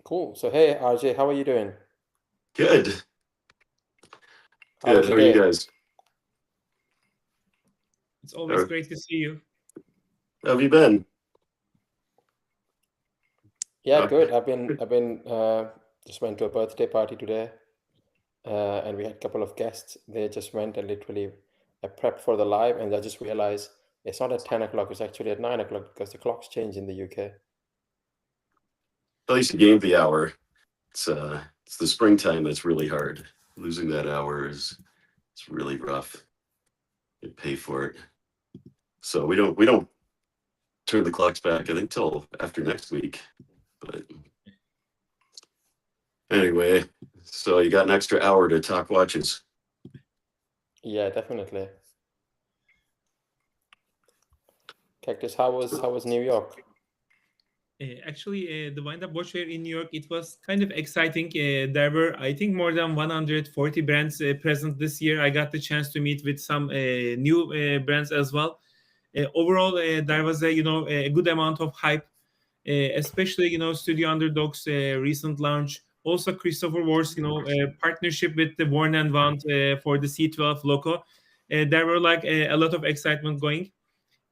Cool. So, hey, RJ, how are you doing? Good, How good. was How your are you day? guys? It's always How great to see you. how have you been? Yeah, Uh, good. I've been just went to a birthday party today, and we had a couple of guests. They just went and literally I prepped for the live, and I just realized it's not at 10 o'clock, it's actually at 9 o'clock because the clocks change in the UK. At least you gained the hour. It's the springtime that's really hard. Losing that hour is it's really rough. You pay for it. So we don't turn the clocks back, I think, till after next week. But anyway, so you got an extra hour to talk watches. Yeah, definitely. Cactus, how was New York? Actually, the wind-up watch fair in New York, it was kind of exciting. There were, I think, more than 140 brands present this year. I got the chance to meet with some new brands as well. Overall, there was a good amount of hype, especially Studio Underdog's recent launch. Also, Christopher Ward's partnership with the Worn and Wound for the C12 logo. There were like a lot of excitement going.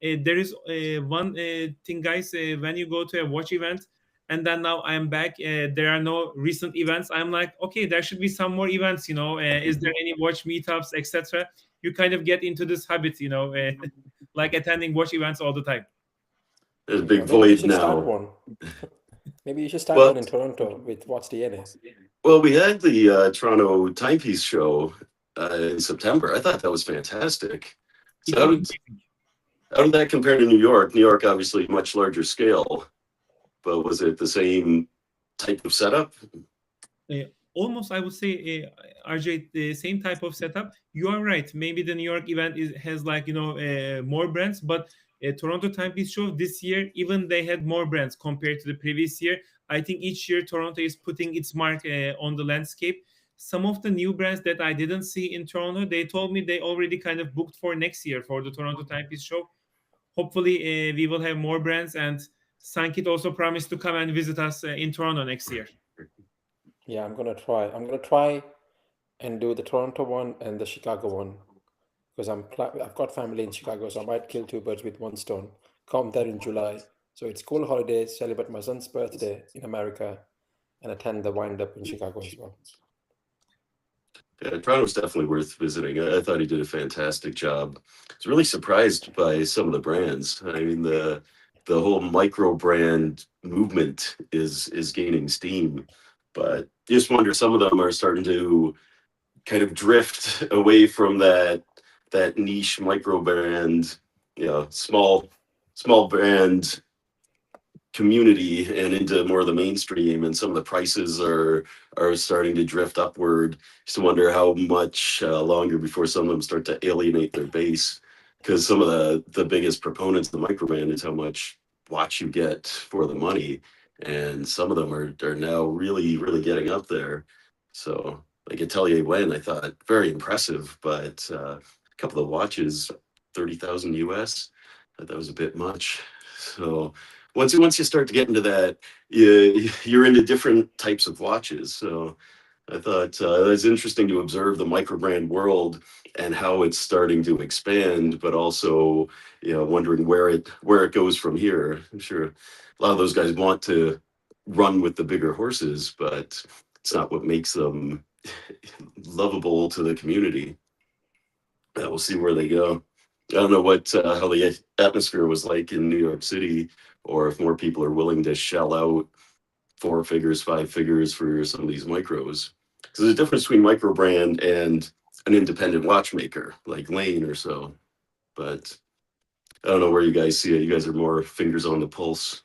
There is one thing, guys. When you go to a watch event, and then now I'm back, there are no recent events. I'm like, okay, there should be some more events. Is there any watch meetups, etc.? You kind of get into this habit, like attending watch events all the time. There's a Yeah, big maybe you void should start now. one. Maybe you should start Well, one in Toronto with What's DNA. well, we had the Toronto Timepiece show in September. I thought that was fantastic. So It was how did that compare to New York? New York, obviously, much larger scale, but was it the same type of setup? uh, almost, I would say, RJ, the same type of setup. You are right. Maybe the New York event has like more brands, but Toronto Timepiece Show this year, even they had more brands compared to the previous year. I think each year Toronto is putting its mark on the landscape. Some of the new brands that I didn't see in Toronto, they told me they already kind of booked for next year for the Toronto Timepiece Show. Hopefully, we will have more brands, and Sankit also promised to come and visit us in Toronto next year. Yeah, I'm gonna try. I'm gonna try and do the Toronto one and the Chicago one because I've got family in Chicago, so I might kill two birds with one stone. Come there in July, so it's school holidays, celebrate my son's birthday in America, and attend the wind up in Chicago as well. Yeah, Toronto's definitely worth visiting. I thought he did a fantastic job. I was really surprised by some of the brands. I mean, the whole micro brand movement is gaining steam, but you just wonder some of them are starting to kind of drift away from that niche micro brand, small brand community and into more of the mainstream, and some of the prices are starting to drift upward. Just wonder how much longer before some of them start to alienate their base, because some of the biggest proponents of the microbrand is how much watch you get for the money, and some of them are now really getting up there. So like Atelier Wen, I thought very impressive, but a couple of watches, 30,000 US, I thought that was a bit much. So once you start to get into that, you're into different types of watches. So I thought it was interesting to observe the microbrand world and how it's starting to expand, but also wondering where it goes from here. I'm sure a lot of those guys want to run with the bigger horses, but it's not what makes them lovable to the community. We'll see where they go. I don't know what how the atmosphere was like in New York City, or if more people are willing to shell out four figures, five figures for some of these micros. Because there's a difference between micro brand and an independent watchmaker like Lane or so. But I don't know where you guys see it. You guys are more fingers on the pulse.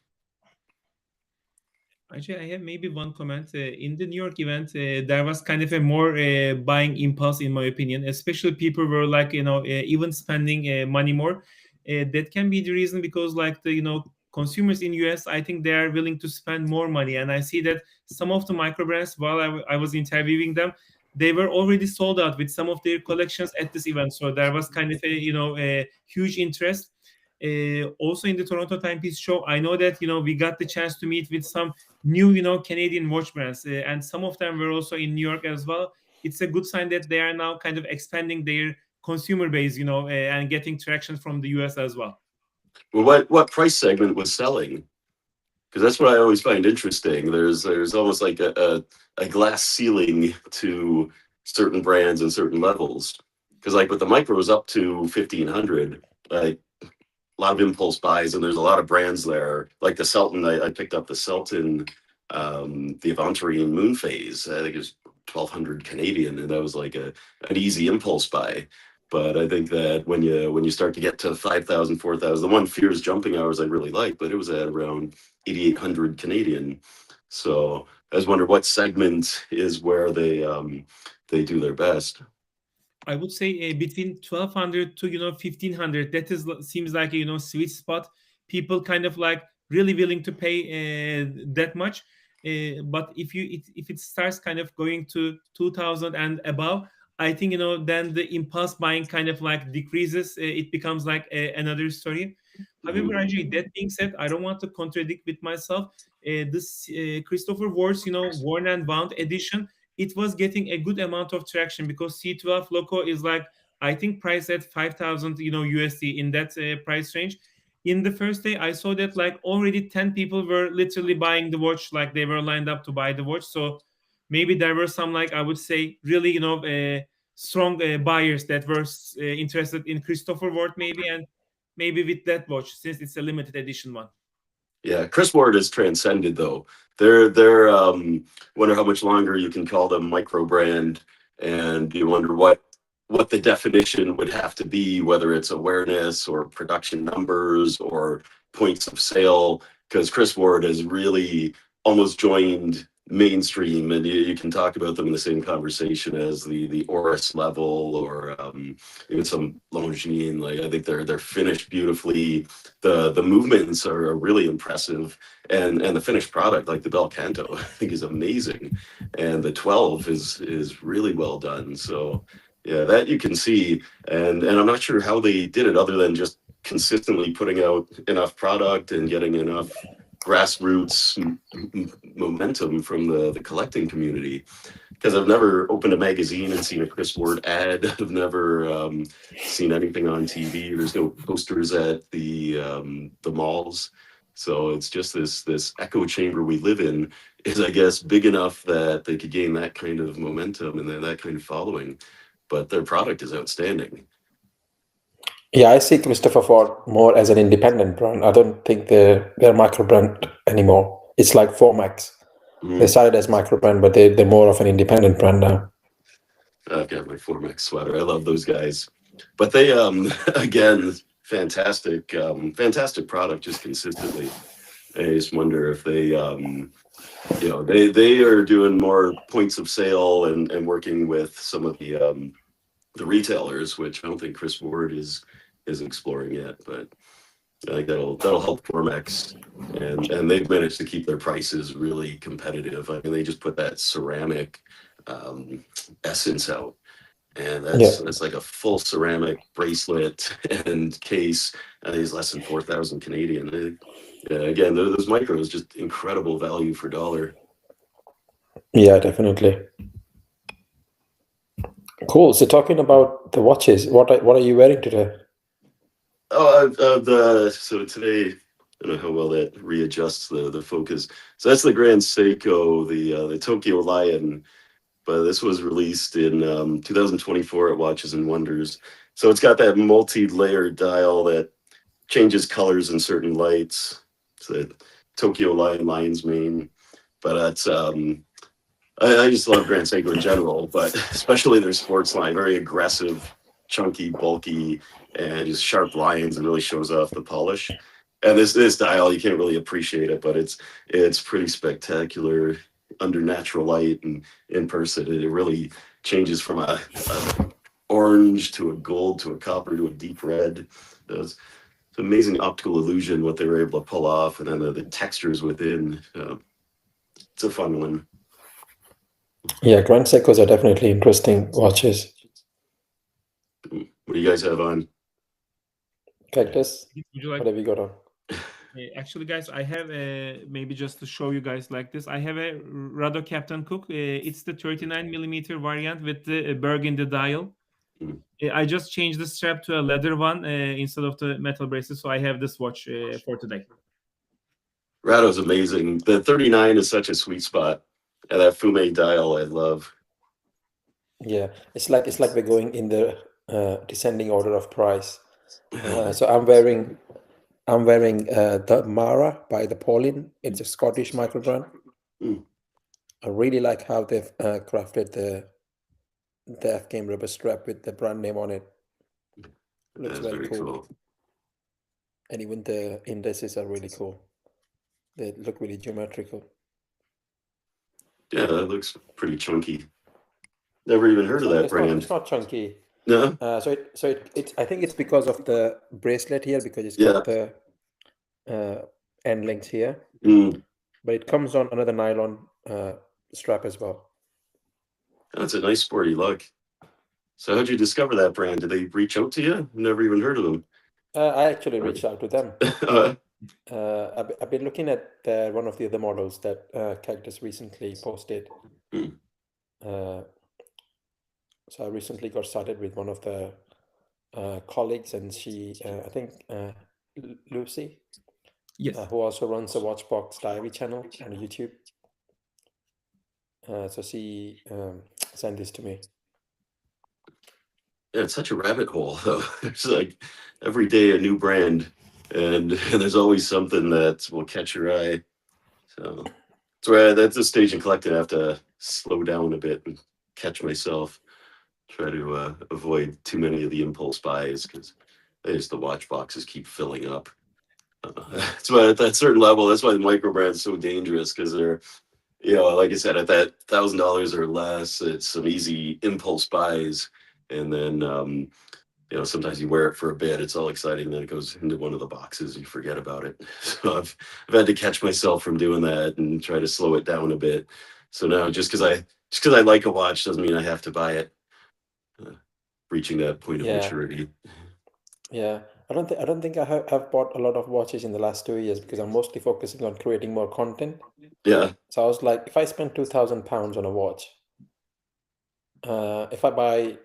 Actually, I have maybe one comment. In the New York event, there was kind of a more buying impulse, in my opinion. Especially people were like, even spending money more. That can be the reason because, like the consumers in US, I think they are willing to spend more money, and I see that some of the micro brands, while I was interviewing them, they were already sold out with some of their collections at this event. So there was kind of a a huge interest. Also in the Toronto Timepiece show, I know that we got the chance to meet with some new Canadian watch brands, and some of them were also in New York as well. It's a good sign that they are now kind of expanding their consumer base, and getting traction from the US as well. Well, what price segment was selling? Because that's what I always find interesting. There's almost like a glass ceiling to certain brands and certain levels. Because like with the micros up to 1,500, like a lot of impulse buys, and there's a lot of brands there. Like the Sultan, I picked up the Sultan, the Aventurine Moon Phase. I think it was 1,200 Canadian, and that was like an easy impulse buy. But I think that when you start to get to 5,000, 4,000, the one Fears Jumping Hours I really like, but it was at around 8,800 Canadian. So I was wondering what segment is where they do their best. I would say between 1,200 to 1,500. That seems like a sweet spot. People kind of like really willing to pay that much. But if it starts kind of going to 2,000 and above, I think then the impulse buying kind of like decreases. It becomes like another story. However, Ajay, that being said, I don't want to contradict with myself. This Christopher Ward's worn and wound edition, it was getting a good amount of traction because C12 Loco is like, I think, priced at 5,000 USD in that price range. In the first day, I saw that like already 10 people were literally buying the watch, like they were lined up to buy the watch. So maybe there were some, like I would say, really strong buyers that were interested in Christopher Ward maybe, and maybe with that watch since it's a limited edition one. Yeah, Chris Ward is transcended though. They're wonder how much longer you can call them microbrand, and you wonder what the definition would have to be, whether it's awareness or production numbers or points of sale, because Chris Ward has really almost joined mainstream, and you can talk about them in the same conversation as the Oris level or even some Longines. Like I think they're finished beautifully. The movements are really impressive, and the finished product, like the Bel Canto, I think is amazing, and the 12 is really well done. So yeah, that you can see, and I'm not sure how they did it other than just consistently putting out enough product and getting enough grassroots momentum from the collecting community. Because I've never opened a magazine and seen a Chris Ward ad. I've never seen anything on TV. There's no posters at the malls. So it's just this echo chamber we live in is, I guess, big enough that they could gain that kind of momentum and that kind of following. But their product is outstanding. Yeah, I see Christopher Ford more as an independent brand. I don't think they're micro brand anymore. It's like Formax. They started as micro brand, but they're more of an independent brand now. I've got my Formax sweater. I love those guys. But they again, fantastic product just consistently. I just wonder if they they are doing more points of sale and working with some of the retailers, which I don't think Chris Ward is exploring yet, but I think that'll help Formex, and they've managed to keep their prices really competitive. I mean, they just put that ceramic essence out, and that's like a full ceramic bracelet and case, and it's less than 4,000 Canadian. Again, those micros, just incredible value for dollar. Yeah, definitely. Cool. So talking about the watches, what are you wearing today? So today, I don't know how well that readjusts the focus. So that's the Grand Seiko, the Tokyo Lion, but this was released in 2024 at Watches and Wonders. So it's got that multi-layered dial that changes colors in certain lights. It's a Tokyo Lion, lion's mane, but it's I just love Grand Seiko in general, but especially their sports line, very aggressive, chunky, bulky, and just sharp lines, and really shows off the polish. And this dial, you can't really appreciate it, but it's pretty spectacular under natural light and in person. It really changes from a orange to a gold to a copper to a deep red. It's amazing optical illusion what they were able to pull off, and then the textures within. It's a fun one. Yeah, Grand Seikos are definitely interesting watches. What do you guys have on? Cactus, Would you like? what have you got on? Actually, guys, I have maybe just to show you guys like this. I have a Rado Captain Cook. It's the 39 millimeter variant with the burgundy dial. I just changed the strap to a leather one instead of the metal bracelet, so I have this watch for today. Rado's amazing. The 39 is such a sweet spot. And that Fume dial, I love. Yeah, it's like we're going in the descending order of price. So I'm wearing the Mara by the Pauline. It's a Scottish microbrand. Mm. I really like how they've crafted the F-game rubber strap with the brand name on it. Looks That's very cool. And even the indices are really cool. They look really geometrical. Yeah, that looks pretty chunky. Never even heard of that brand. It's not chunky. No. So it's I think it's because of the bracelet here, because it's got the end links here. But it comes on another nylon strap as well. That's a nice sporty look. So how'd you discover that brand? Did they reach out to you? Never even heard of them. I actually reached out to them. I've been looking at one of the other models that Cactus recently posted. So I recently got started with one of the colleagues, and she, I think Lucy, yes, who also runs a Watchbox Diary channel on YouTube. So she sent this to me. Yeah, it's such a rabbit hole, though. It's like every day a new brand, and there's always something that will catch your eye. So that's the stage in collecting. I have to slow down a bit and catch myself. Try to avoid too many of the impulse buys, because the watch boxes keep filling up. That's why at that certain level, that's why the microbrand's so dangerous, because they're, like I said, at that $1,000 or less, it's some easy impulse buys. And then, sometimes you wear it for a bit, it's all exciting, then it goes into one of the boxes, you forget about it. So I've had to catch myself from doing that and try to slow it down a bit. So now, just because I like a watch doesn't mean I have to buy it. Reaching that point of maturity. Yeah, I don't think I have bought a lot of watches in the last 2 years, because I'm mostly focusing on creating more content. Yeah. So I was like, if I spend £2,000 on a watch, if I buy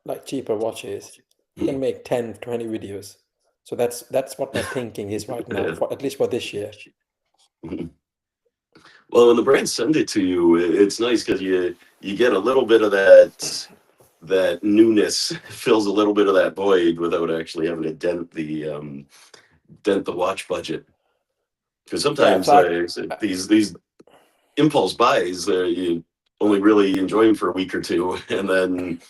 like cheaper watches, I can make 10, 20 videos. So that's what my thinking is right now, at least for this year. Well, when the brands send it to you, it's nice, because you get a little bit of that newness, fills a little bit of that void without actually having to dent the watch budget. Because sometimes these impulse buys, you only really enjoy them for a week or two, and then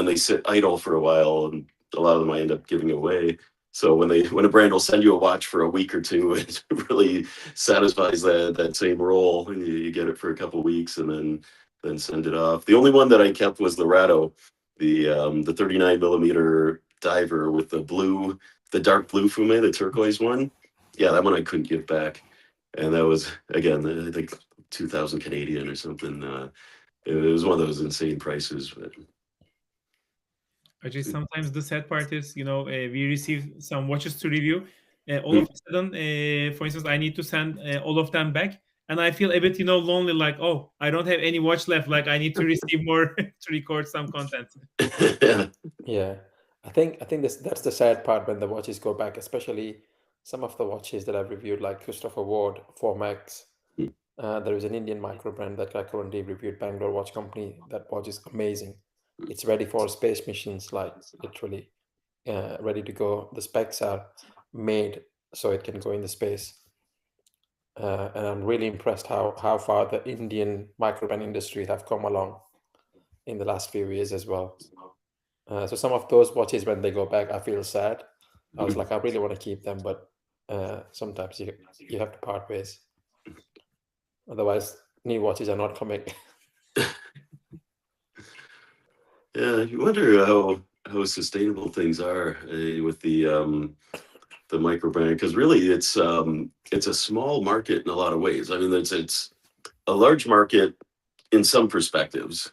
they sit idle for a while, and a lot of them I end up giving away. So when a brand will send you a watch for a week or two, it really satisfies that same role, and you get it for a couple of weeks, and then send it off. The only one that I kept was the Rado, the 39 millimeter diver with the dark blue fume, the turquoise one. Yeah, that one I couldn't give back, and that was, again, I think 2,000 Canadian or something. It was one of those insane prices, but. Actually, sometimes the sad part is, we receive some watches to review. All of a sudden, for instance, I need to send all of them back, and I feel a bit, lonely. Like, oh, I don't have any watch left. Like, I need to receive more to record some content. Yeah, I think that's the sad part when the watches go back, especially some of the watches that I've reviewed, like Christopher Ward 4Max. There is an Indian micro brand that I currently reviewed, Bangalore Watch Company. That watch is amazing. It's ready for space missions, like literally ready to go. The specs are made so it can go in the space. And I'm really impressed how far the Indian microbrand industry have come along in the last few years as well. So some of those watches, when they go back, I feel sad. I was like, I really want to keep them, but sometimes you have to part ways. Otherwise, new watches are not coming. Yeah, you wonder how sustainable things are with the microbrand, because really it's a small market in a lot of ways. I mean, it's a large market in some perspectives,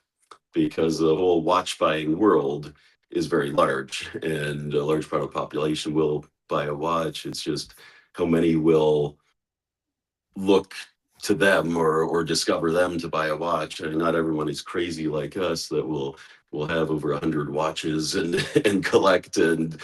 because the whole watch buying world is very large, and a large part of the population will buy a watch. It's just how many will look to them or discover them to buy a watch. And not everyone is crazy like us that will have over 100 watches and and collect and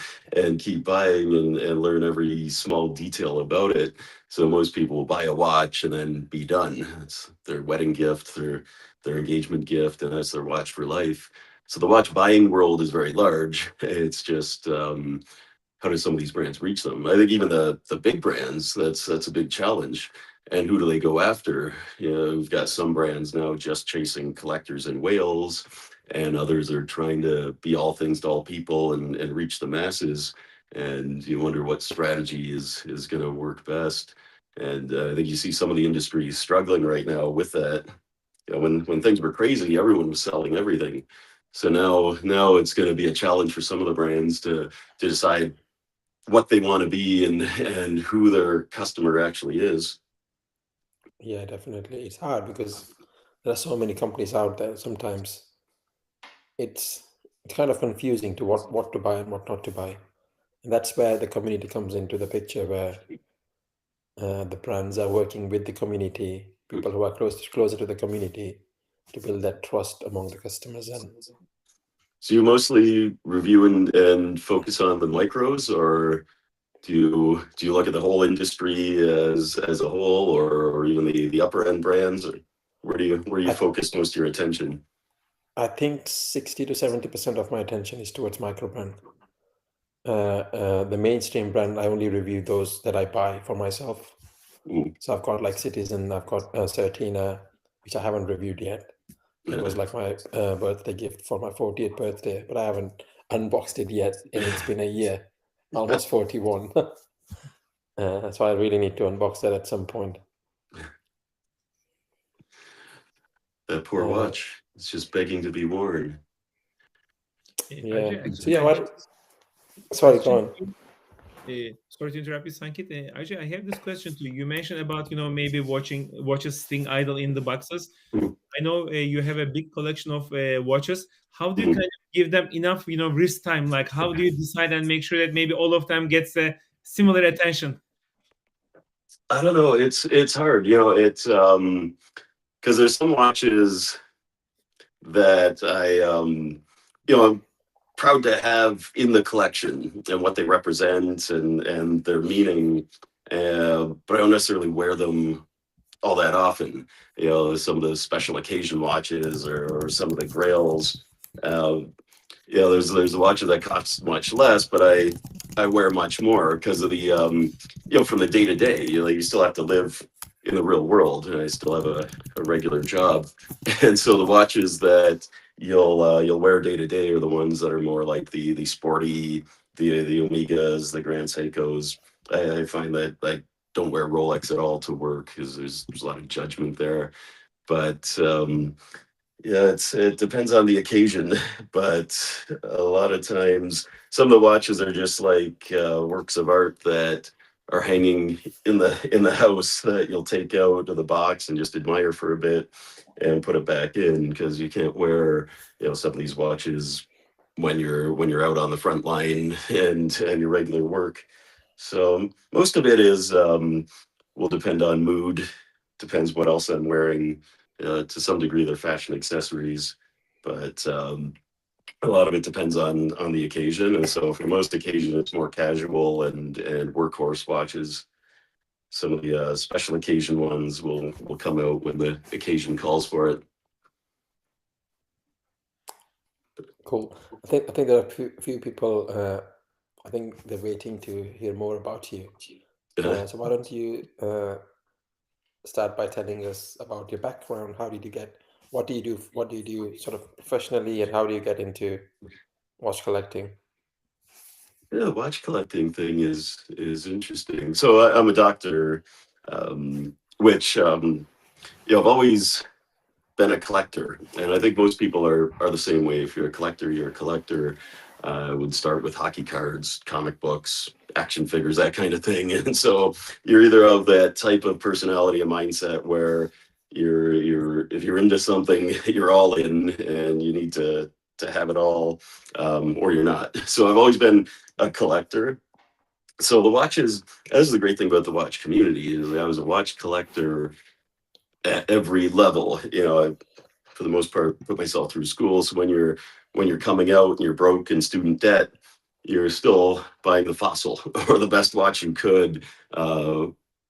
keep buying and learn every small detail about it. So most people will buy a watch and then be done. It's their wedding gift, their engagement gift, and that's their watch for life. So the watch buying world is very large. It's just how do some of these brands reach them? I think even the big brands, that's a big challenge. And who do they go after? You know, we've got some brands now just chasing collectors in Wales, and others are trying to be all things to all people and reach the masses. And you wonder what strategy is going to work best. And I think you see some of the industries struggling right now with that. You know, when things were crazy, everyone was selling everything. So now it's going to be a challenge for some of the brands to decide what they want to be and who their customer actually is. Yeah, definitely. It's hard because there are so many companies out there. Sometimes it's it's kind of confusing to what to buy and what not to buy. And that's where the community comes into the picture, where the brands are working with the community, people who are closer to the community, to build that trust among the customers. And So you mostly review and focus on the micros, or do you look at the whole industry as a whole, or even the upper end brands, or where do you I, focus most of your attention? I think 60 to 70% of my attention is towards microbrand. The mainstream brand, I only review those that I buy for myself. Mm. So I've got like Citizen, I've got Certina, which I haven't reviewed yet. It was like my birthday gift for my 40th birthday, but I haven't unboxed it yet, and it's been a year, almost 41. So I really need to unbox that at some point. That poor Uh, watch. It's just begging to be worn. yeah. Ajay, So actually, yeah, I have what? this Sorry, question go to on. you. Sorry to interrupt you, Sankit. Ajay, I have this question to you. You mentioned about maybe watches sitting idle in the boxes. Mhm. I know you have a big collection of watches. How do you Mhm. kind of give them enough wrist time? Like how do you decide and make sure that maybe all of them gets a similar attention? I don't know. It's hard. You know, it's because there's some watches that I'm proud to have in the collection and what they represent and their meaning, but I don't necessarily wear them all that often. You know, some of the special occasion watches or some of the grails. Uh, there's a watch that costs much less, but I wear much more because of the from the day to day. You still have to live in the real world, and I still have a regular job, and so the watches that you'll wear day to day are the ones that are more like the sporty, the Omegas, the Grand Seikos. I find that I don't wear Rolex at all to work because there's a lot of judgment there, but yeah, it depends on the occasion, but a lot of times some of the watches are just like works of art that are hanging in the house that you'll take out of the box and just admire for a bit and put it back in because you can't wear some of these watches when you're out on the front line and your regular work. So most of it is will depend on mood, depends what else I'm wearing. To some degree, they're fashion accessories, but a lot of it depends on the occasion. And so, for most occasion, it's more casual and workhorse watches. Some of the special occasion ones will come out when the occasion calls for it. Cool. I think there are few people. I think they're waiting to hear more about you. So why don't you start by telling us about your background? How did you get? What do you do? What do you do sort of professionally, and how do you get into watch collecting? Yeah, the watch collecting thing is interesting. So I'm a doctor, which I've always been a collector, and I think most people are the same way. If you're a collector, you're a collector. I would start with hockey cards, comic books, action figures, that kind of thing. And so you're either of that type of personality and mindset where you're if you're into something, you're all in, and you need to to have it all, or you're not. So I've always been a collector. So the watches, that's the great thing about the watch community, is I was a watch collector at every level. I, for the most part, put myself through school. So when you're coming out and you're broke in student debt, you're still buying the fossil or the best watch you could,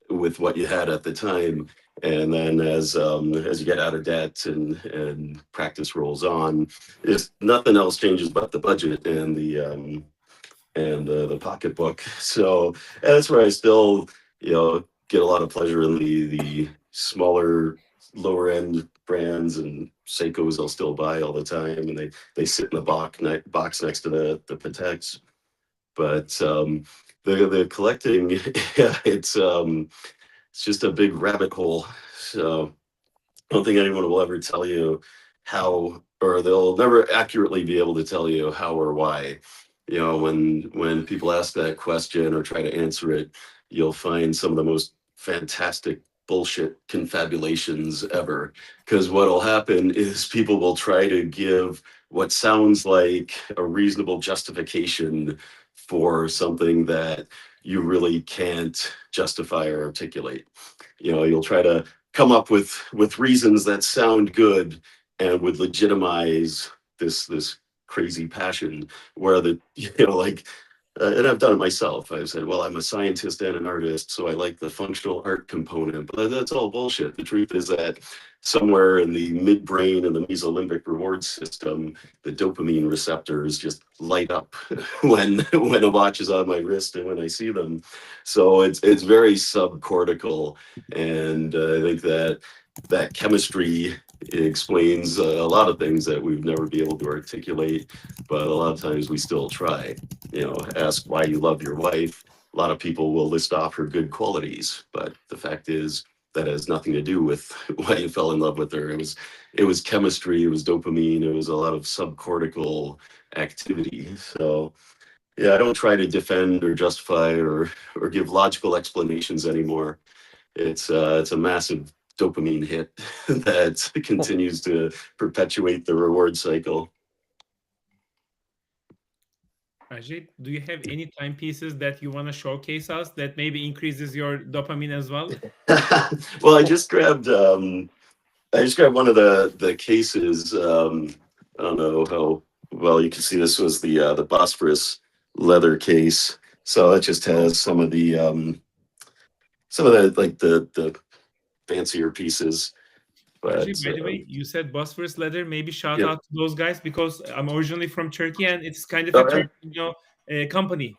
with what you had at the time. And then as you get out of debt and practice rolls on, it's nothing else changes but the budget and the pocketbook. So, and that's where I still, get a lot of pleasure in the smaller, lower end brands, and Seikos I'll still buy all the time, and they sit in the box next to the Pateks. But the collecting, yeah, it's just a big rabbit hole. So I don't think anyone will ever tell you how, or they'll never accurately be able to tell you how or why. When people ask that question or try to answer it, you'll find some of the most fantastic bullshit confabulations ever. Because what'll happen is people will try to give what sounds like a reasonable justification for something that you really can't justify or articulate. You'll try to come up with reasons that sound good and would legitimize this crazy passion, where like, and I've done it myself. I've said, well, I'm a scientist and an artist, so I like the functional art component, but that's all bullshit. The truth is that somewhere in the midbrain and the mesolimbic reward system, the dopamine receptors just light up when a watch is on my wrist and when I see them. So it's very subcortical, and I think that chemistry explains a lot of things that we've never been able to articulate, but a lot of times we still try. Ask why you love your wife. A lot of people will list off her good qualities, but the fact is that has nothing to do with why you fell in love with her. It was chemistry, it was dopamine, it was a lot of subcortical activity. So yeah, I don't try to defend or justify or give logical explanations anymore. It's a massive dopamine hit that continues to perpetuate the reward cycle. Ajay, do you have any timepieces that you want to showcase us that maybe increases your dopamine as well? Well, I just grabbed one of the cases. I don't know how well you can see. This was the Bosphorus leather case. So it just has some of the like the fancier pieces. Ajay, But by the way, you said Bosphorus leather. Maybe shout yeah, out to those guys because I'm originally from Turkey and it's kind of a oh, yeah, Turkey, company.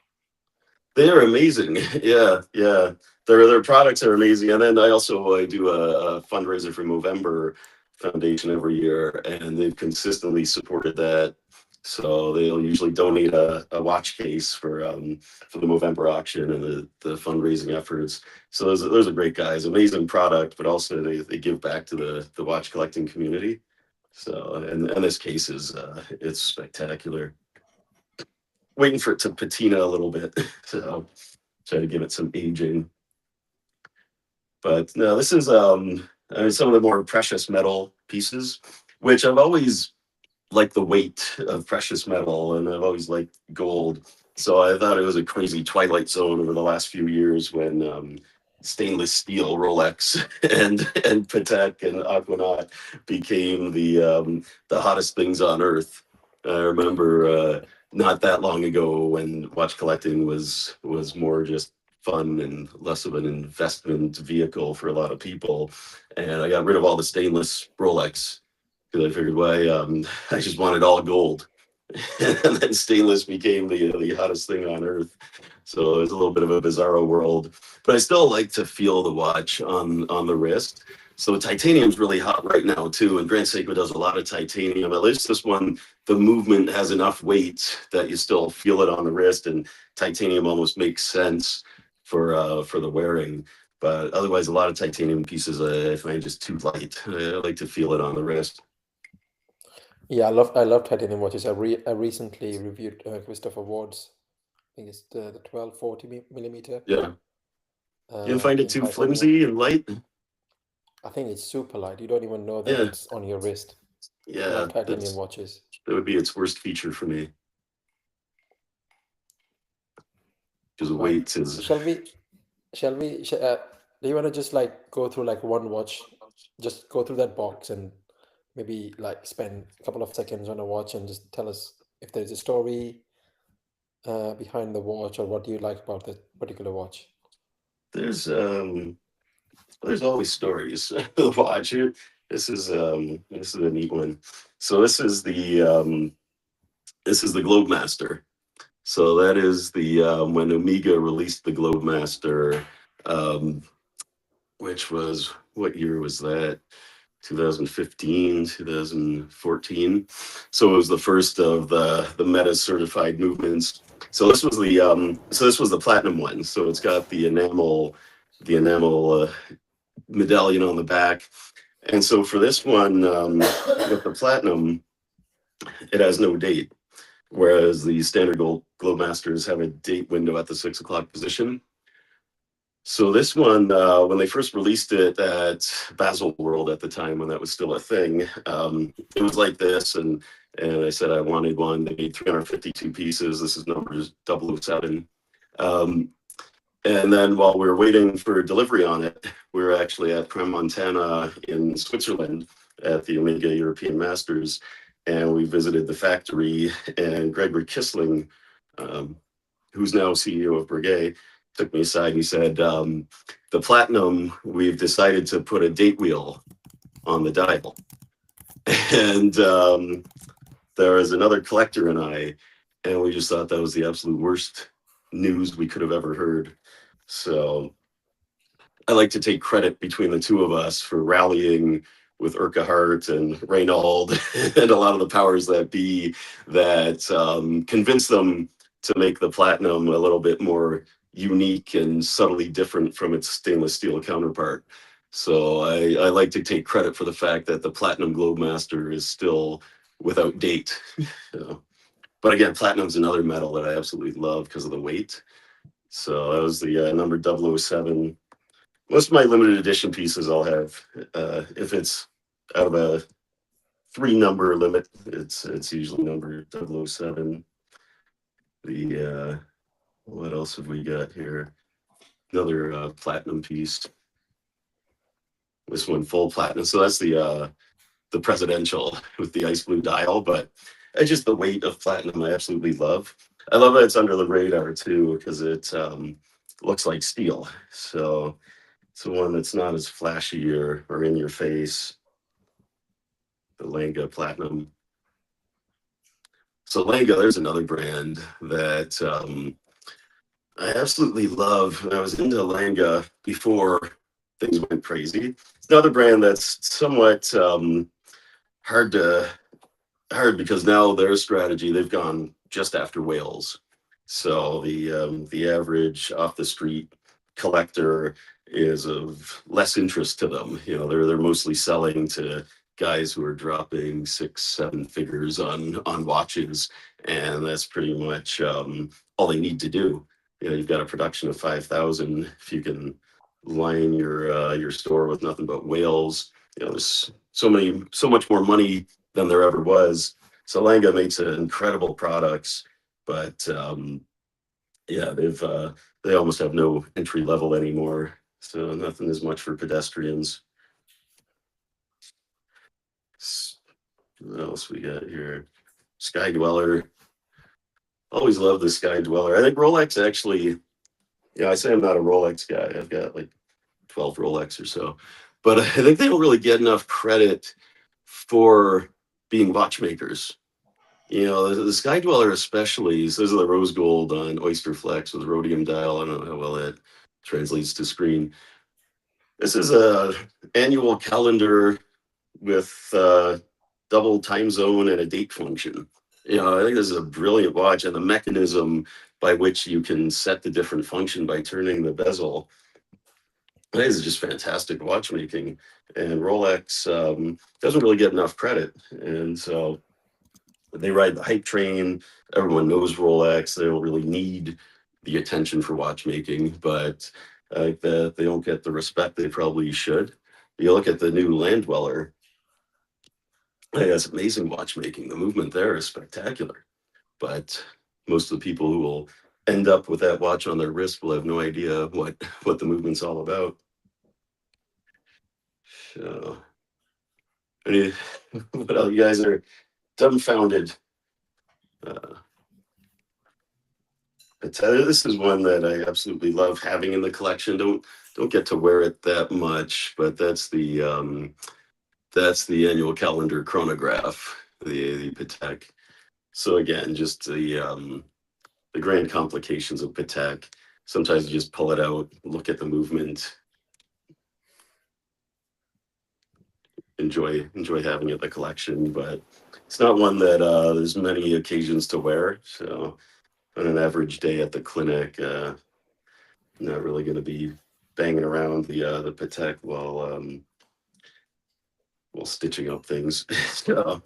they are amazing. Yeah, yeah. Their products are amazing. And then I do a fundraiser for Movember Foundation every year, and they've consistently supported that. So they'll usually donate a watch case for the Movember auction and the fundraising efforts. So those are great guys. Amazing product, but also they give back to the watch collecting community. So and this case is it's spectacular. Waiting for it to patina a little bit. So try to give it some aging. But no, this is I mean, some of the more precious metal pieces, which I've always liked the weight of precious metal, and I've always liked gold. So I thought it was a crazy twilight zone over the last few years when stainless steel Rolex and Patek and Aquanaut became the hottest things on earth. I remember not that long ago when watch collecting was more just fun and less of an investment vehicle for a lot of people. And I got rid of all the stainless Rolex because I figured, well, I just wanted all gold. And then stainless became the hottest thing on earth. So it's a little bit of a bizarro world, but I still like to feel the watch on the wrist. So titanium's really hot right now too, and Grand Seiko does a lot of titanium. At least this one, the movement has enough weight that you still feel it on the wrist, and titanium almost makes sense for the wearing. But otherwise, a lot of titanium pieces I find just too light. I like to feel it on the wrist. Yeah, I love titanium watches. I recently reviewed Christopher Ward's. I think it's the 1240 millimeter Yeah, you don't find it in too titanium. flimsy and light. I think it's super light. You don't even know that Yeah, it's on your wrist. I yeah, love titanium watches. That would be its worst feature for me. Because the Right. weight is. Shall we, do you want to just like go through like one watch, just go through that box and maybe like spend a couple of seconds on a watch and just tell us if there's a story behind the watch or what do you like about that particular watch? There's always stories. The watch here. This is a neat one. So this is the Globemaster. So that is the when Omega released the Globemaster, um, which was, what year was that? 2015, 2014. So it was the first of the meta certified movements. So this was the platinum one. So it's got the enamel medallion on the back. And so for this one, with the platinum, it has no date, whereas the standard Globemasters have a date window at the 6 o'clock position. So this one, when they first released it at Basel World at the time, when that was still a thing, it was like this, and I said I wanted one. They made 352 pieces. This is number 007. And then while we were waiting for delivery on it, we were actually at Crans-Montana in Switzerland at the Omega European Masters, and we visited the factory. And Gregory Kissling, who's now CEO of Breguet, took me aside and he said, the platinum, we've decided to put a date wheel on the dial. And there was another collector and I, and we just thought that was the absolute worst news we could have ever heard. So I like to take credit between the two of us for rallying with Urquhart and Reynaud and a lot of the powers that be that convinced them to make the platinum a little bit more unique and subtly different from its stainless steel counterpart. So I like to take credit for the fact that the Platinum Globemaster is still without date. But again, platinum's another metal that I absolutely love because of the weight. So that was the number 007. Most of my limited edition pieces I'll have, if it's out of a 3-number limit, it's usually number 007. The what else have we got here? Another platinum piece. This one full platinum. So that's the presidential with the ice blue dial, but it's just the weight of platinum I absolutely love. I love that it's under the radar too, because it looks like steel. So it's the one that's not as flashy or in your face. The Langa Platinum. So Langa, there's another brand that I absolutely love. I was into Langa before things went crazy. It's another brand that's somewhat hard because now their strategy, they've gone just after whales. So the average off the street collector is of less interest to them. They're mostly selling to guys who are dropping 6-7 figures on watches, and that's pretty much all they need to do. You've got a production of 5,000. If you can line your store with nothing but whales, there's so much more money than there ever was. So Langa makes incredible products, but yeah, they almost have no entry level anymore. So nothing as much for pedestrians. What else we got here? Sky Dweller. Always love the Sky Dweller. I think Rolex actually, I say I'm not a Rolex guy. I've got like 12 Rolex or so, but I think they don't really get enough credit for being watchmakers. The Sky Dweller especially, those are the rose gold on Oyster Flex with rhodium dial. I don't know how well that translates to screen. This is a annual calendar with double time zone and a date function. I think this is a brilliant watch, and the mechanism by which you can set the different function by turning the bezel. This is just fantastic watchmaking, and Rolex doesn't really get enough credit. And so they ride the hype train. Everyone knows Rolex. They don't really need the attention for watchmaking, but I think that they don't get the respect they probably should. You look at the new Land Dweller. Yeah, it's amazing watchmaking. The movement there is spectacular. But most of the people who will end up with that watch on their wrist will have no idea what the movement's all about. So, any, what else? You guys are dumbfounded. Uh, but this is one that I absolutely love having in the collection. Don't get to wear it that much, but that's the annual calendar chronograph, the Patek. So again, just the grand complications of Patek. Sometimes you just pull it out, look at the movement, enjoy having it in the collection, but it's not one that there's many occasions to wear. So on an average day at the clinic, not really going to be banging around the Patek while stitching up things. So,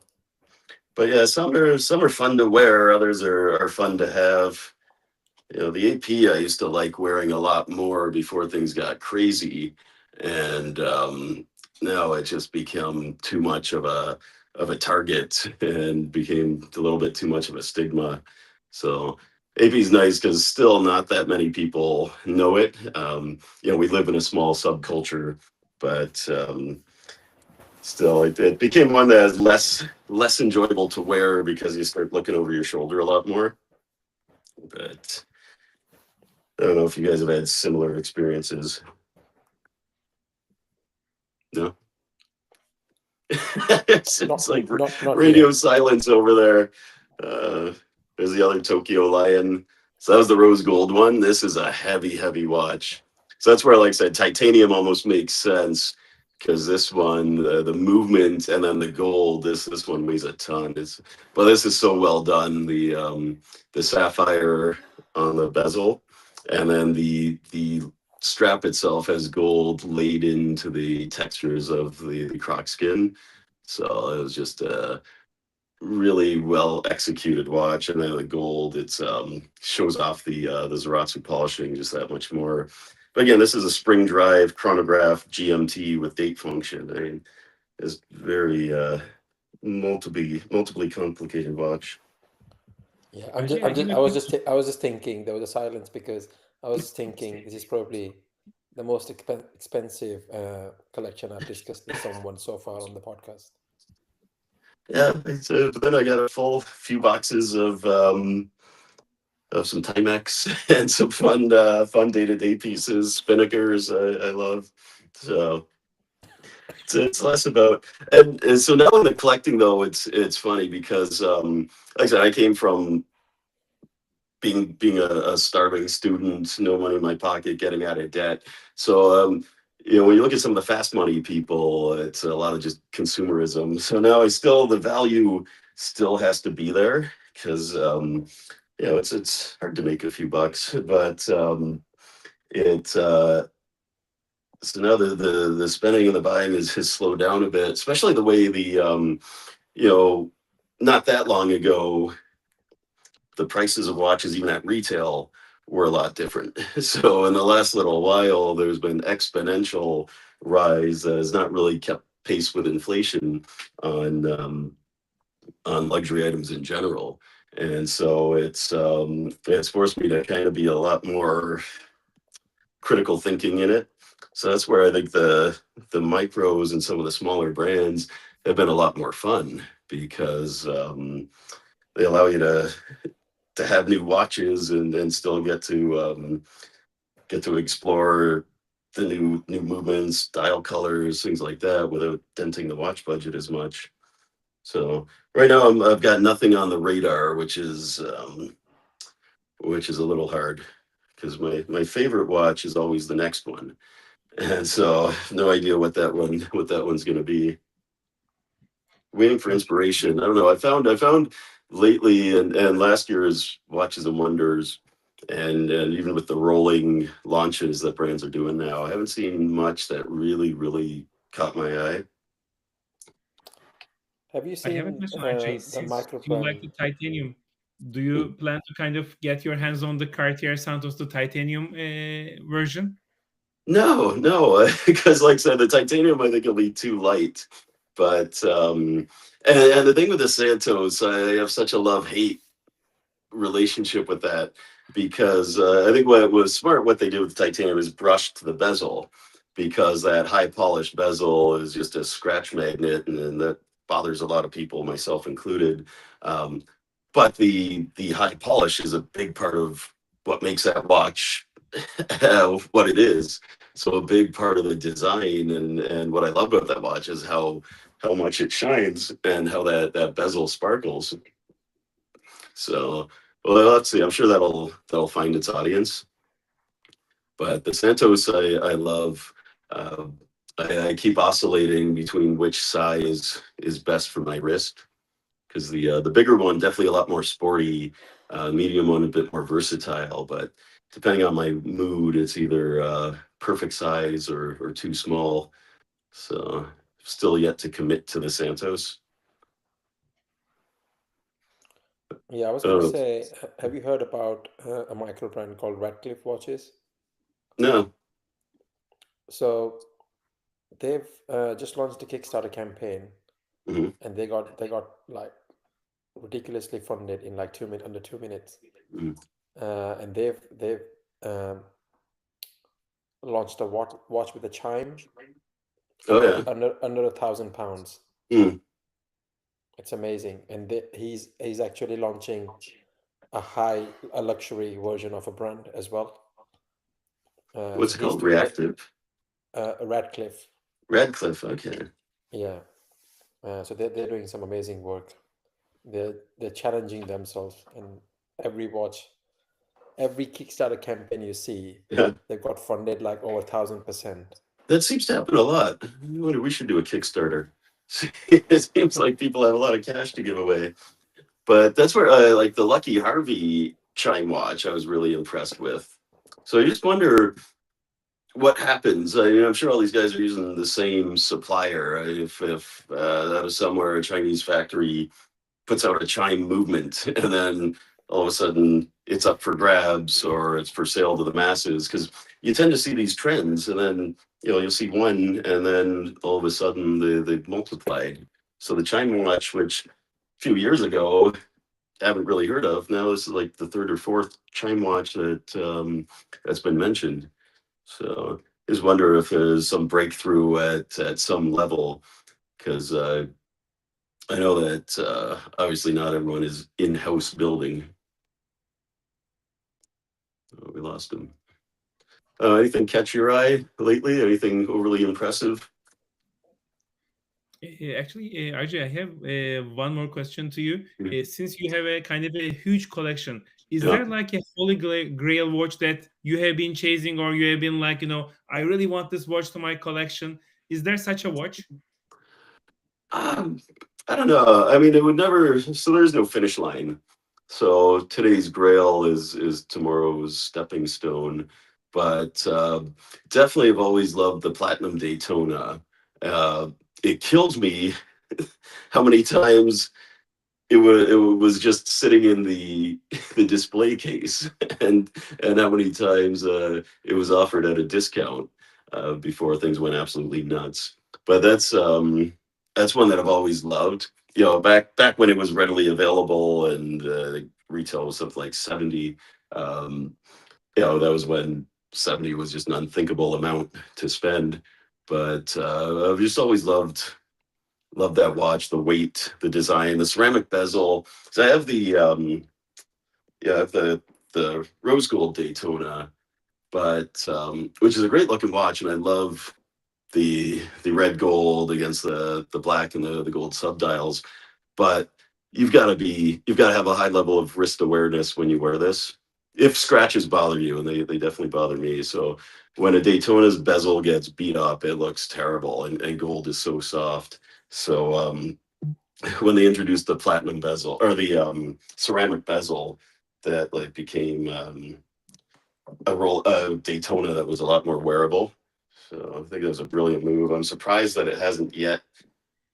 but yeah, some are fun to wear, others are fun to have. You know, the AP I used to like wearing a lot more before things got crazy, and now it just become too much of a target and became a little bit too much of a stigma. So AP is nice because still not that many people know it. You know, we live in a small subculture, but still, it became one that is less enjoyable to wear because you start looking over your shoulder a lot more. But I don't know if you guys have had similar experiences. No. It's like Not radio yet. silence over there. There's the other Tokyo Lion. So that was the rose gold one. This is a heavy watch. So that's where, like I said, titanium almost makes sense because this one, the movement and then the gold, this one weighs a ton. But this is so well done. The sapphire on the bezel, and then the strap itself has gold laid into the textures of the croc skin. So it was just a really well executed watch. And then the gold, it's shows off the Zaratsu polishing just that much more. But again, this is a spring drive chronograph GMT with date function. I mean, it's very multiply complicated watch. Yeah, Actually, I have a I was just thinking there was a silence because I was thinking this is probably the most expensive collection I've discussed with someone so far on the podcast. Yeah, but then I got a full few boxes of some Timex and some fun day-to-day pieces, spinnakers I love. So it's less about and so now in the collecting though, it's funny because like I said, I came from being a starving student, no money in my pocket, getting out of debt. So you know, when you look at some of the fast money people, it's a lot of just consumerism. So now the value still has to be there because you know, it's hard to make a few bucks, but it so now the spending and the buying has slowed down a bit, especially the way you know, not that long ago the prices of watches even at retail were a lot different. So in the last little while there's been exponential rise that has not really kept pace with inflation on luxury items in general. And so it's forced me to kind of be a lot more critical thinking in it. So that's where I think the micros and some of the smaller brands have been a lot more fun because they allow you to have new watches and still get to explore the new movements, style colors, things like that without denting the watch budget as much. So right now I've got nothing on the radar, which is a little hard because my favorite watch is always the next one, and so no idea what that one's going to be. Waiting for inspiration. I don't know. I found lately and last year's Watches and Wonders, and even with the rolling launches that brands are doing now, I haven't seen much that really caught my eye. Have you I have a seen question actually. the Since you like microbrand? the titanium, do you plan to kind of get your hands on the Cartier Santos, the titanium version? No, because like I said, the titanium I think will be too light. But And the thing with the Santos, I have such a love-hate relationship with that because I think what was smart, what they did with the titanium is brushed the bezel, because that high polished bezel is just a scratch magnet, and that bothers a lot of people, myself included. Um, but the high polish is a big part of what makes that watch what it is. So a big part of the design and what I love about that watch is how much it shines and how that bezel sparkles. So, well, let's see. I'm sure that'll find its audience. But the Santos, I love. Uh, I keep oscillating between which size is best for my wrist, because the bigger one definitely a lot more sporty, medium one a bit more versatile. But depending on my mood, it's either perfect size or too small. So still yet to commit to the Santos. Yeah, I was gonna Uh, say, have you heard about a micro brand called Radcliffe watches? no. So they've just launched a Kickstarter campaign, Hmm. and they got like ridiculously funded in like 2 minutes, under 2 minutes, and they've um, launched a watch with a chime Oh yeah. under £1,000. Mm. It's amazing, and he's actually launching a luxury version of a brand as well. What's So it he's called? doing it. Reactive. Radcliffe, Radcliffe. Okay. yeah. So they're doing some amazing work. They're challenging themselves, and every watch, every Kickstarter campaign you see, Yeah. they've got funded like over 1,000%. That seems to happen a lot. I wonder, we should do a Kickstarter. It seems like people have a lot of cash to give away. But that's where like the Lucky Harvey chime watch I was really impressed with. So I just wonder what happens. I mean, I'm sure all these guys are using the same supplier. If out of somewhere a Chinese factory puts out a chime movement and then all of a sudden it's up for grabs or it's for sale to the masses, because you tend to see these trends and then you'll see one and then all of a sudden they multiplied. So the chime watch, which a few years ago I haven't really heard of, now this is like the third or fourth chime watch that's been mentioned. So I just wonder if there's some breakthrough at some level, because I know that obviously not everyone is in-house building. Oh, we lost him. Anything catch your eye lately? Anything overly impressive? Actually, RJ, I have one more question to you. Yeah. Since you have a kind of a huge collection, is there like a holy grail watch that you have been chasing, or you have been like, I really want this watch to my collection? Is there such a watch? Um, I don't know. I mean, it would never. So there's no finish line. So today's grail is tomorrow's stepping stone. But definitely, I've always loved the Platinum Daytona. Uh, it killed me how many times it was just sitting in the display case, and how many times it was offered at a discount before things went absolutely nuts. But that's one that I've always loved. Back when it was readily available and retail was something like 70. Um, that was when 70 was just an unthinkable amount to spend. But I've just always loved that watch, the weight, the design, the ceramic bezel. So I have the rose gold Daytona, but which is a great looking watch, and I love the red gold against the black and the gold subdials. But you've got to have a high level of wrist awareness when you wear this. If scratches bother you, and they definitely bother me. So when a Daytona's bezel gets beat up, it looks terrible, and gold is so soft. So when they introduced the platinum bezel or the ceramic bezel, that like became a Daytona that was a lot more wearable. So I think it was a brilliant move. I'm surprised that it hasn't yet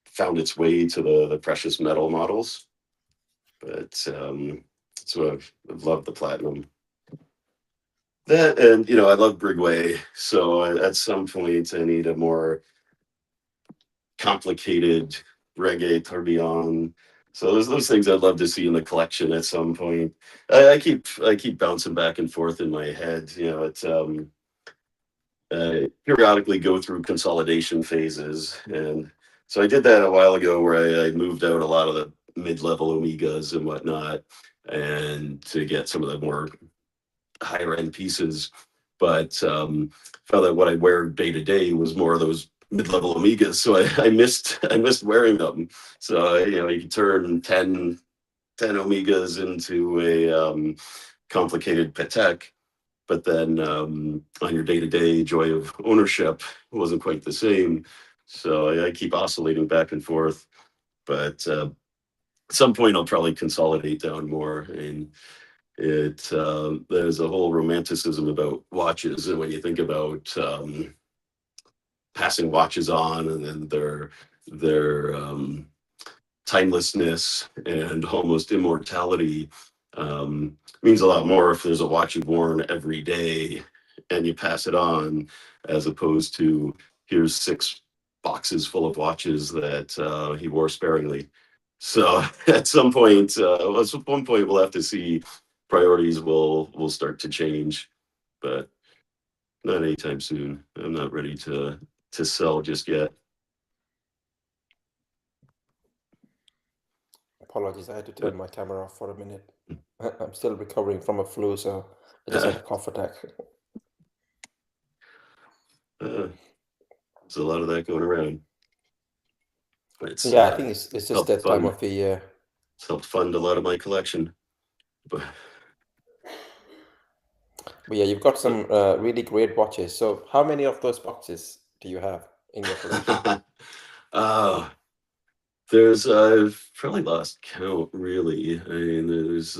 found its way to the precious metal models, but so I've loved the platinum. That, and I love Brigway. So at some point I need a more complicated reggae, tourbillon. So those things I'd love to see in the collection at some point. I keep bouncing back and forth in my head. It's periodically go through consolidation phases, and so I did that a while ago, where I moved out a lot of the mid-level Omegas and whatnot, and to get some of the more higher end pieces. But found that what I wear day to day was more of those mid-level Omegas, so I missed wearing them. So you can turn 10 Omegas into a complicated Patek, but then on your day-to-day joy of ownership, it wasn't quite the same. So I keep oscillating back and forth, but at some point I'll probably consolidate down more. And there's a whole romanticism about watches, and when you think about passing watches on, and then their timelessness and almost immortality, means a lot more if there's a watch you've worn every day and you pass it on, as opposed to here's 6 boxes full of watches that he wore sparingly. So at some point, we'll have to see, priorities will start to change, but not anytime soon. I'm not ready to sell just yet. Apologies, I had to turn my camera off for a minute. I'm still recovering from a flu, so I just had a cough attack. There's a lot of that going around. Yeah, I think it's just that time of the year. It's helped fund a lot of my collection. But yeah, you've got some really great watches. So how many of those boxes do you have in your collection? There's I've probably lost count, really. I mean, there's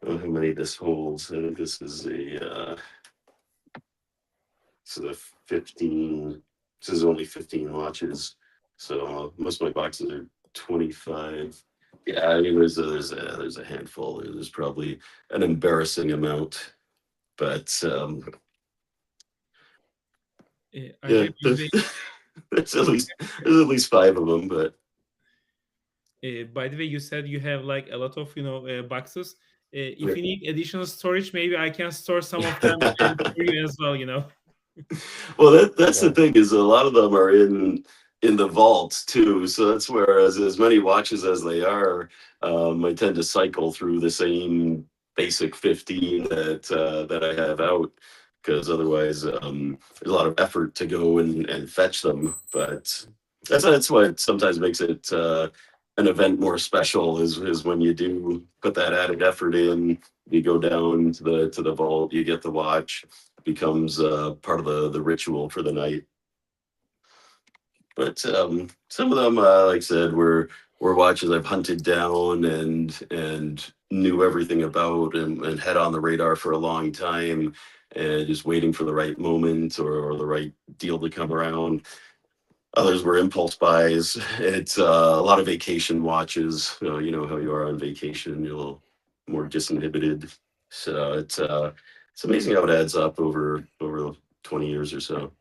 I don't know how many this holds. I think this is a 15. This is only 15 watches, so most of my boxes are 25. Yeah, I mean, there's a handful. There's probably an embarrassing amount, but yeah, there's at least 5 of them. But by the way, you said you have like a lot of boxes. If you need additional storage, maybe I can store some of them for you as well. Well, that's the thing, is a lot of them are in the vaults too. So that's where, as many watches as they are, I tend to cycle through the same basic 15 that I have out, because otherwise there's a lot of effort to go and fetch them. But that's what sometimes makes it an event more special, is when you do put that added effort in. You go down to the vault, you get the watch, becomes part of the ritual for the night. But some of them, like I said, were watches I've hunted down and knew everything about, and had on the radar for a long time, and just waiting for the right moment or the right deal to come around. Others were impulse buys. It's a lot of vacation watches. You know how you are on vacation, you're a little more disinhibited. So it's amazing how it adds up over 20 years or so.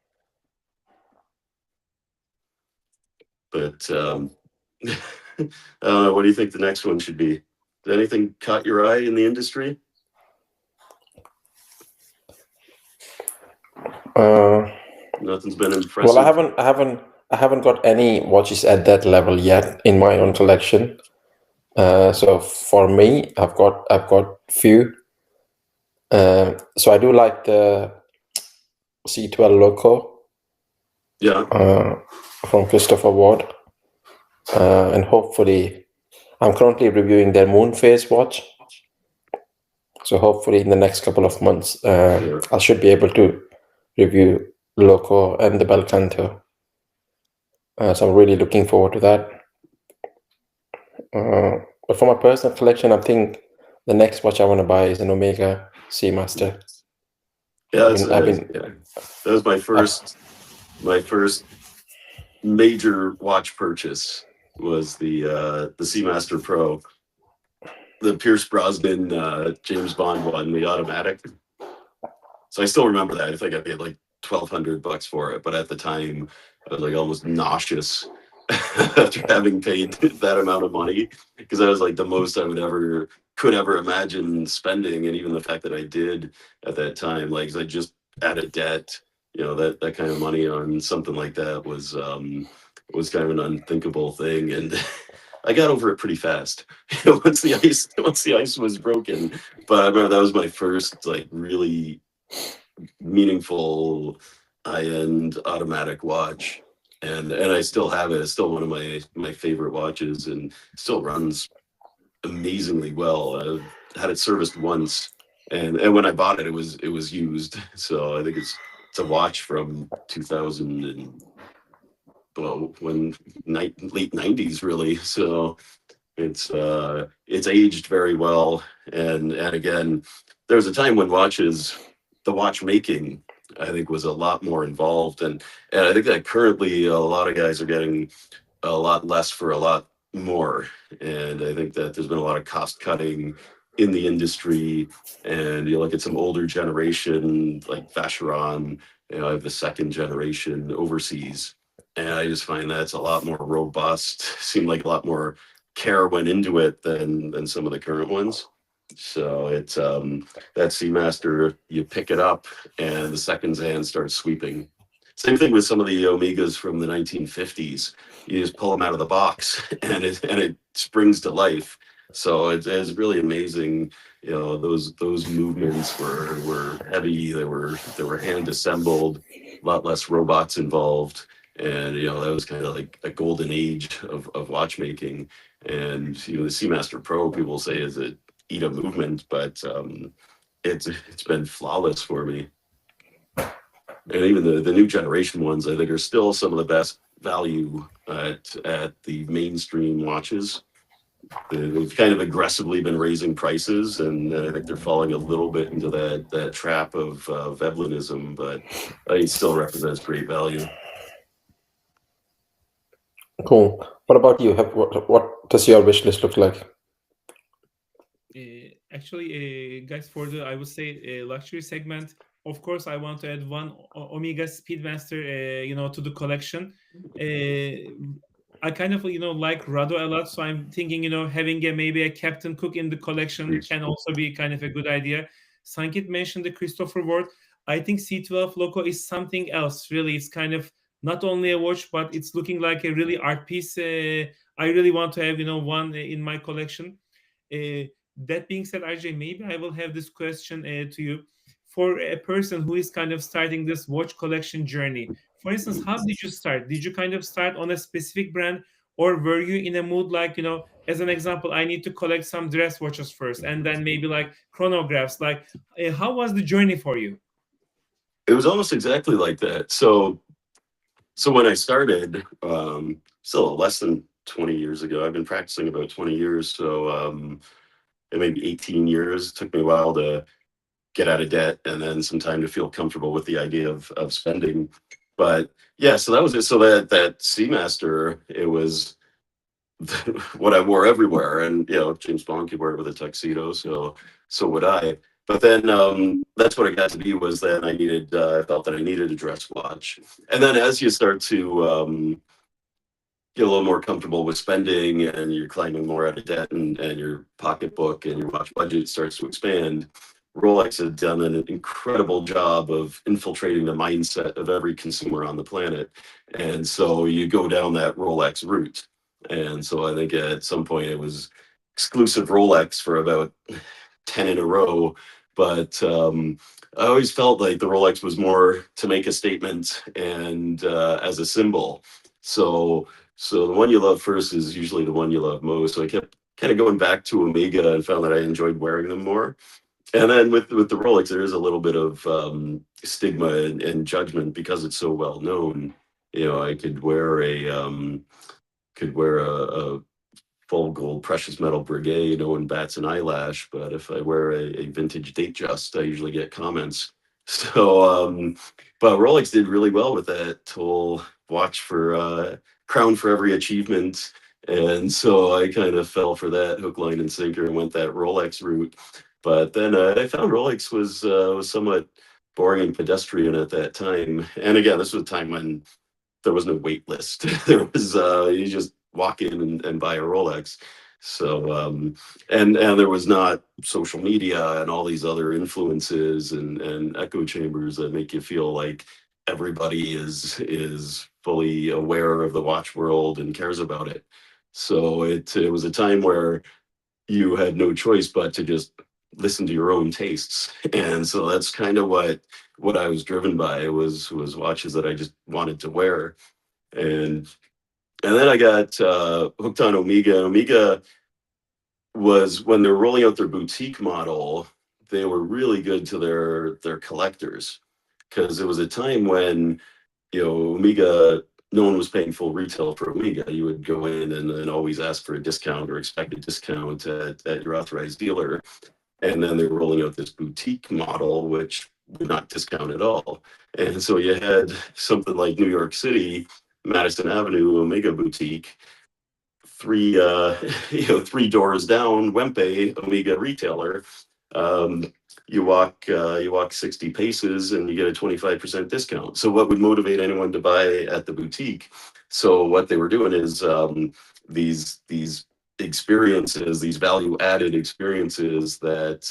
But what do you think the next one should be? Did anything caught your eye in the industry? Nothing's been impressive. Well, I haven't got any watches at that level yet in my own collection. So for me, I've got few. So I do like the C12 Loco. Yeah. From Christopher Ward, and hopefully, I'm currently reviewing their moon phase watch. So hopefully, in the next couple of months, I should be able to review Loco and the Belcanto. So I'm really looking forward to that. But for my personal collection, I think the next watch I want to buy is an Omega Seamaster. Yeah, that was my first major watch purchase, was the Seamaster Pro, the Pierce Brosnan James Bond one, the automatic. So I still remember that. I think I paid like $1,200 for it, but at the time I was like almost nauseous after having paid that amount of money, because that was like the most I could ever imagine spending. And even the fact that I did at that time, like 'cause I just had a debt, that kind of money on something like that was kind of an unthinkable thing. And I got over it pretty fast once the ice was broken. But I remember that was my first like really meaningful high-end automatic watch, and I still have it. It's still one of my favorite watches, and still runs amazingly well. I've had it serviced once, and when I bought it, it was used. So I think it's a watch from 2000 and, well, when late 90s really. So it's aged very well. And again, there was a time when the watchmaking, I think, was a lot more involved. And I think that currently a lot of guys are getting a lot less for a lot more. And I think that there's been a lot of cost cutting in the industry. And you look at some older generation like Vacheron, I have the second generation overseas. And I just find that's a lot more robust. Seemed like a lot more care went into it than some of the current ones. So it's that Seamaster, you pick it up and the seconds hand starts sweeping. Same thing with some of the Omegas from the 1950s. You just pull them out of the box and it springs to life. So it's really amazing. Those movements were heavy. They were hand assembled, a lot less robots involved. And that was kind of like a golden age of watchmaking. And the Seamaster Pro, people say, is a eat a movement, but it's been flawless for me. And even the new generation ones, I think, are still some of the best value at the mainstream watches. They've kind of aggressively been raising prices, and I think they're falling a little bit into that trap of Veblenism, but it still represents great value. Cool. What about you? What does your wish list look like? Actually, guys, for the, I would say, luxury segment, of course, I want to add one Omega Speedmaster, to the collection. I kind of, like Rado a lot, so I'm thinking, having maybe a Captain Cook in the collection can also be kind of a good idea. Sankit mentioned the Christopher Ward. I think C12 Loco is something else. Really, it's kind of not only a watch, but it's looking like a really art piece. I really want to have, one in my collection. That being said, RJ, maybe I will have this question to you. For a person who is kind of starting this watch collection journey, for instance, how did you start? Did you kind of start on a specific brand, or were you in a mood like, as an example, I need to collect some dress watches first, and then maybe like chronographs? Like, how was the journey for you? It was almost exactly like that. So when I started, still less than 20 years ago, I've been practicing about 20 years. So maybe 18 years. It took me a while to get out of debt and then some time to feel comfortable with the idea of spending. But yeah, so that was it. So that Seamaster, it was what I wore everywhere. And James Bond could wear it with a tuxedo, so would I. But then that's what it got to be, was that I felt that I needed a dress watch. And then as you start to get a little more comfortable with spending, and you're climbing more out of debt, and your pocketbook and your watch budget starts to expand, Rolex has done an incredible job of infiltrating the mindset of every consumer on the planet. And so you go down that Rolex route. And so I think at some point it was exclusive Rolex for about 10 in a row. But I always felt like the Rolex was more to make a statement and as a symbol. So the one you love first is usually the one you love most. So I kept kind of going back to Omega and found that I enjoyed wearing them more. And then with the Rolex, there is a little bit of stigma and judgment because it's so well known. I could wear a full gold precious metal brigade, no one bats an eyelash. But if I wear a vintage Datejust, I usually get comments. So, but Rolex did really well with that whole watch for crown for every achievement. And so I kind of fell for that hook, line, and sinker and went that Rolex route. But then I found Rolex was somewhat boring and pedestrian at that time. And again, this was a time when there was no wait list. There was you just walk in and buy a Rolex. So and there was not social media and all these other influences and echo chambers that make you feel like everybody is fully aware of the watch world and cares about it. So it was a time where you had no choice but to just listen to your own tastes. And so that's kind of what I was driven by was watches that I just wanted to wear. And then I got hooked on Omega. Omega was, when they're rolling out their boutique model, they were really good to their collectors, because it was a time when, Omega, no one was paying full retail for Omega. You would go in and always ask for a discount or expect a discount at your authorized dealer. And then they were rolling out this boutique model, which would not discount at all. And so you had something like New York City, Madison Avenue, Omega Boutique, three 3 doors down, Wempe, Omega retailer. You walk 60 paces and you get a 25% discount. So what would motivate anyone to buy at the boutique? So what they were doing is these experiences, these value added experiences that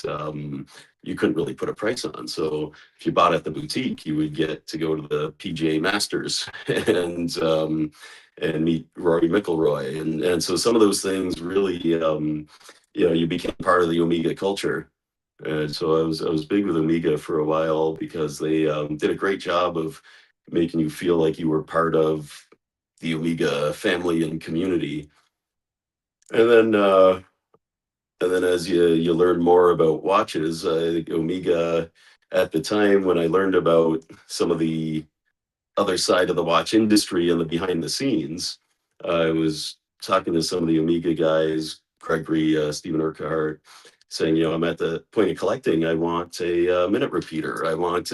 you couldn't really put a price on. So if you bought at the boutique, you would get to go to the PGA Masters and meet Rory McIlroy, and so some of those things really, you became part of the Omega culture. And so I was big with Omega for a while because they did a great job of making you feel like you were part of the Omega family and community. And then as you learn more about watches, I think Omega, at the time when I learned about some of the other side of the watch industry and the behind the scenes, I was talking to some of the Omega guys, Gregory, Stephen Urquhart, saying, I'm at the point of collecting. I want a minute repeater. I want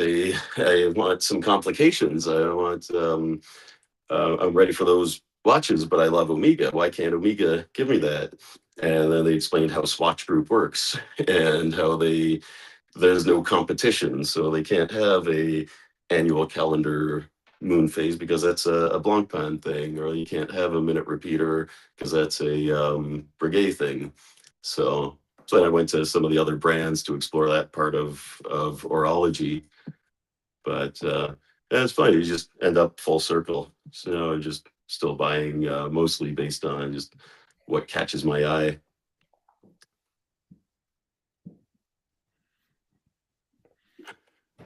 some complications. I'm ready for those watches, but I love Omega. Why can't Omega give me that? And then they explained how Swatch Group works and how there's no competition, so they can't have a annual calendar moon phase because that's a Blancpain thing, or you can't have a minute repeater because that's a Breguet thing. So I went to some of the other brands to explore that part of horology. But yeah, it's funny, you just end up full circle. So I'm just still buying mostly based on just what catches my eye.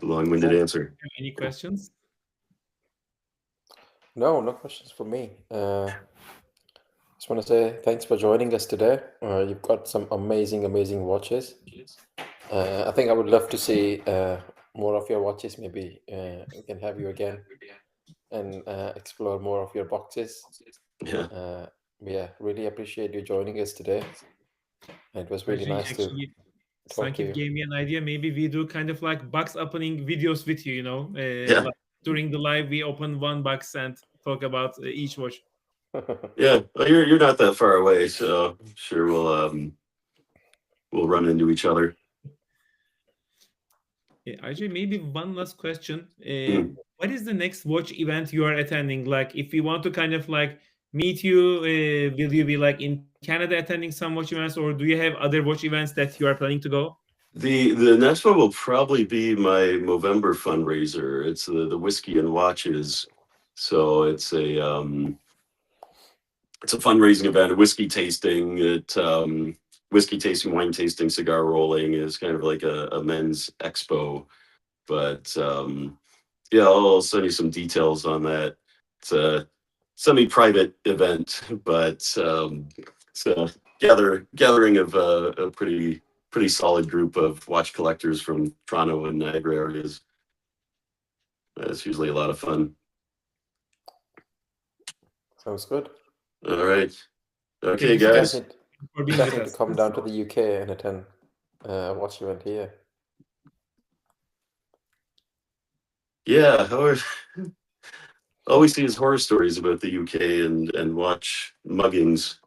Long-winded answer. Any questions? No questions for me. Just want to say thanks for joining us today. You've got some amazing watches. I think I would love to see more of your watches. Maybe we can have you again and explore more of your boxes. Yeah. Really appreciate you joining us today. It was really nice to talk to you. Sankit gave me an idea. Maybe we do kind of like box opening videos with you, Yeah. like during the live, we open one box and talk about each watch. Yeah, well, you're not that far away, so sure we'll run into each other. Ajay, maybe one last question. Mm. What is the next watch event you are attending? Like, if we want to kind of like meet you, will you be like in Canada attending some watch events, or do you have other watch events that you are planning to go? The next one will probably be my Movember fundraiser. It's the whiskey and watches. So it's a fundraising event, a whiskey tasting. Whiskey tasting, wine tasting, cigar rolling is kind of like a men's expo. But yeah, I'll send you some details on that. It's a semi-private event, but it's a gathering of a pretty solid group of watch collectors from Toronto and Niagara areas. It's usually a lot of fun. Sounds good. All right. Okay, Thank you so guys. much for being with Definitely us. come down to the UK and attend a watch event here. Yeah, all we see is horror stories about the UK and watch muggings.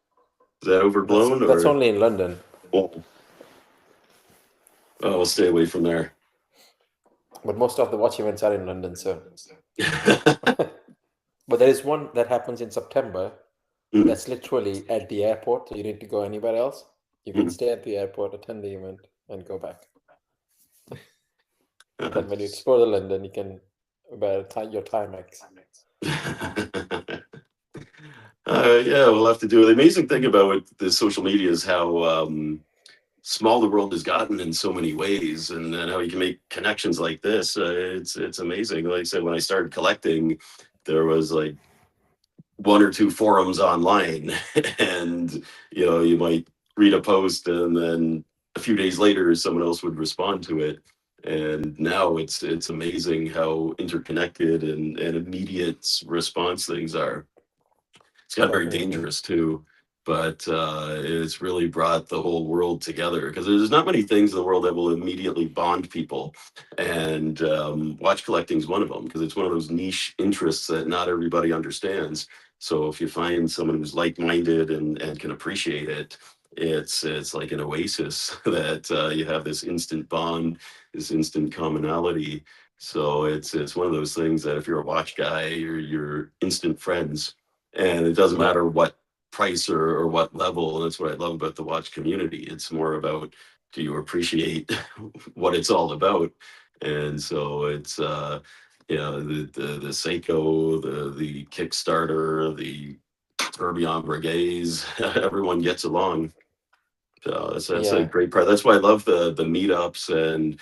Is that overblown? That's or only in London. Oh, we'll stay away from there. But most of the watch events are in London, so But there is one that happens in September. Mm. That's literally at the airport, so you need to go anywhere else. You can Mm. stay at the airport, attend the event, and go back. Uh, Then when you explore the London, you can wear your Timex. yeah, we'll have to do it. The amazing thing about the social media is how small the world has gotten in so many ways, and how you can make connections like this. It's amazing. Like I said, when I started collecting, there was like one or two forums online, and you might read a post, and then a few days later, someone else would respond to it. And now it's amazing how interconnected and immediate response things are. It's got very Definitely. dangerous too, but it's really brought the whole world together, because there's not many things in the world that will immediately bond people, and watch collecting is one of them, because it's one of those niche interests that not everybody understands. So if you find someone who's like-minded and can appreciate it, it's like an oasis that you have this instant bond, this instant commonality. So it's one of those things that if you're a watch guy, you're instant friends, and it doesn't Yeah. matter what price or what level. And that's what I love about the watch community. It's more about, do you appreciate what it's all about? And so it's the Seiko, the Kickstarter, the Tourbillon Brigades, everyone gets along. So that's a Yeah. great part. That's why I love the meetups and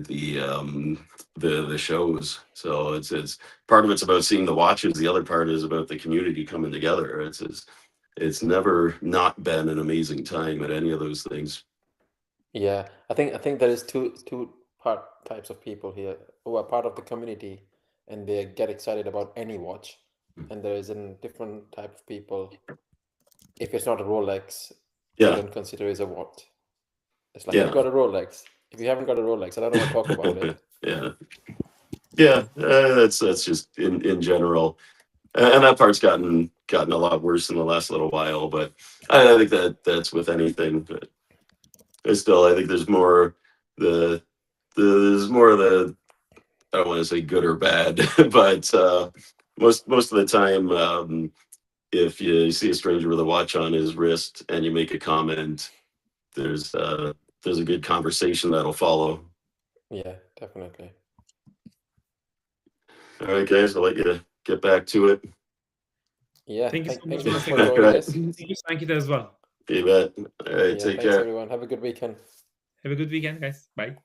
the shows. So it's part of it's about seeing the watches. The other part is about the community coming together. It's never not been an amazing time at any of those things. Yeah. I think there is two types of people here who are part of the community and they get excited about any watch. And there is a different type of people. If it's not a Rolex, they Yeah, don't consider it as a watch. It's like you yeah, got a Rolex. If you haven't got a Rolex, I don't want to talk about it. yeah, yeah. That's just in general. And that part's gotten a lot worse in the last little while. But I think that's with anything. But I think there's more there's more of the, I don't want to say good or bad, but most of the time, if you see a stranger with a watch on his wrist and you make a comment, there's a good conversation that'll follow. Yeah, definitely. All right, guys, I'll let you get back to it. Yeah, Thank you so much thank you once for again. All joining right, us. Thank you, Sankit, as well. you bet. All right, Yeah, take thanks care. everyone. Have a good weekend. Have a good weekend, guys. Bye.